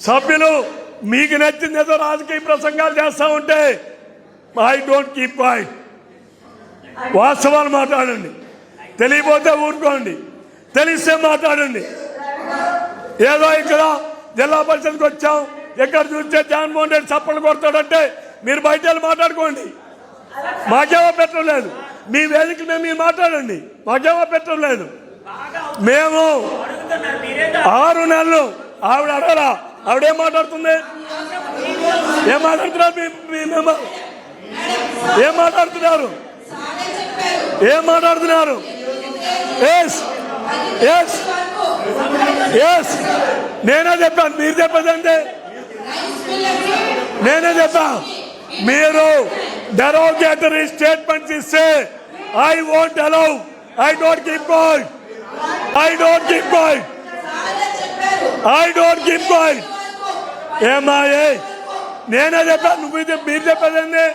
సభ్యులు మీకు నచ్చిందేదో రాజకీయ ప్రసంగాలు చేస్తా ఉంటే ఐ డోంట్ కీప్ క్వైట్. వాస్తవాలు మాట్లాడండి. తెలియపోతే ఊరుకోండి, తెలిస్తే మాట్లాడండి. ఏదో ఇక్కడ జిల్లా పరిషత్కి వచ్చాం, ఎక్కడ చూస్తే జగన్మోహన్ రెడ్డి చప్పలు కొడతాడంటే మీరు బయట వెళ్ళి మాట్లాడుకోండి. మాకేమో పెట్టడం లేదు. మీ వేదిక మీద మీరు మాట్లాడండి, మాకేమో పెట్టడం లేదు. మేము 6 నెలలు ఆవిడ అడగరా, ఆవిడేం మాట్లాడుతుంది? ఏం మాట్లాడుతున్నారు? ఏం మాట్లాడుతున్నారు? ఏం మాట్లాడుతున్నారు? నేనే చెప్పాను, మీరు చెప్పదండి. నేనే చెప్పా, మీరు డెరోగేటరీ స్టేట్మెంట్స్ ఇస్తే I won't allow. I don't keep quiet. I don't keep quiet. I don't keep quiet. ఏమాయే నేనే చెప్పాను, మీరు చెప్పదండి.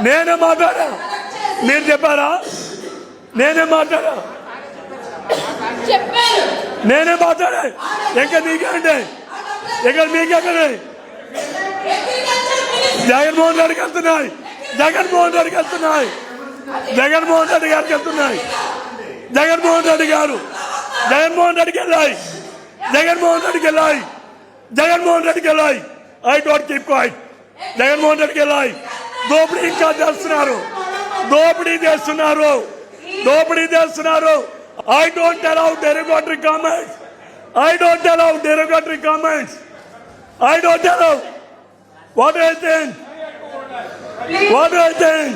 నేనే మాట్లాడా, మీరు చెప్పారా? నేనే మాట్లాడా, నేనే మాట్లాడా. ఇంకా నీకేంటి? ఇక్కడ మీకెక్కడే? జగన్మోహన్ రెడ్డికి వెళ్తున్నాయి, జగన్మోహన్ రెడ్డికి వెళ్తున్నాయి, జగన్మోహన్ రెడ్డి గారికి వెళ్తున్నాయి. జగన్మోహన్ రెడ్డి గారు, జగన్మోహన్ రెడ్డికి వెళ్ళాయి, జగన్మోహన్ రెడ్డికి వెళ్ళాయి, జగన్మోహన్ రెడ్డికి వెళ్ళాయి. I don't keep quiet. Jaganmohan రెడ్డికి వెళ్ళాయి. దోపిడీ ఇంకా చేస్తున్నారు, దోపిడీ చేస్తున్నారు, దోపిడీ చేస్తున్నారు. I don't allow derogatory comments. I don't allow derogatory comments. I don't allow. What do I think? What do I think?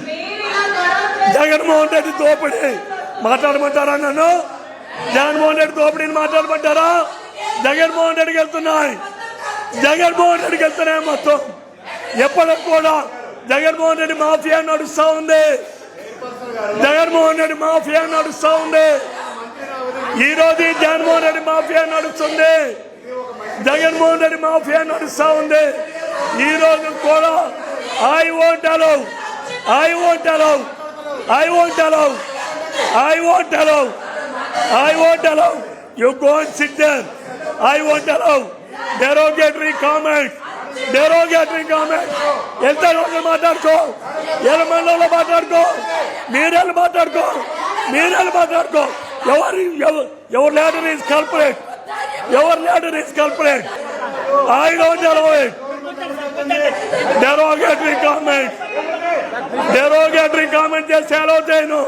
Jaganmohan Reddy దోపిడీ మాట్లాడమంటారా? నన్ను జగన్మోహన్ రెడ్డి దోపిడీని మాట్లాడమంటారా? జగన్మోహన్ రెడ్డికి వెళ్తున్నాయి, జగన్మోహన్ రెడ్డికి వెళ్తున్నాయి. మొత్తం ఎప్పటికి కూడా జగన్మోహన్ రెడ్డి మాఫియా నడుస్తా ఉంది, జగన్మోహన్ రెడ్డి మాఫియా నడుస్తా ఉంది. ఈ రోజు జగన్మోహన్ రెడ్డి మాఫియా నడుస్తుంది, జగన్మోహన్ రెడ్డి మాఫియా నడుస్తా ఉంది. ఈ రోజు కూడా I won't allow, I won't allow, I won't allow, I won't allow, I won't allow. You go and sit there. I won't allow derogatory comments. derogatory comments. ఎంత రోజులు మాట్లాడుకో, ఎలమండలో మాట్లాడుకో, మీరెళ్ళి మాట్లాడుకో, మీరెళ్ళి మాట్లాడుకో. Your leader is culprit. Your leader is culprit. I don't allow it. Derogatory comments. Derogatory comments just allow.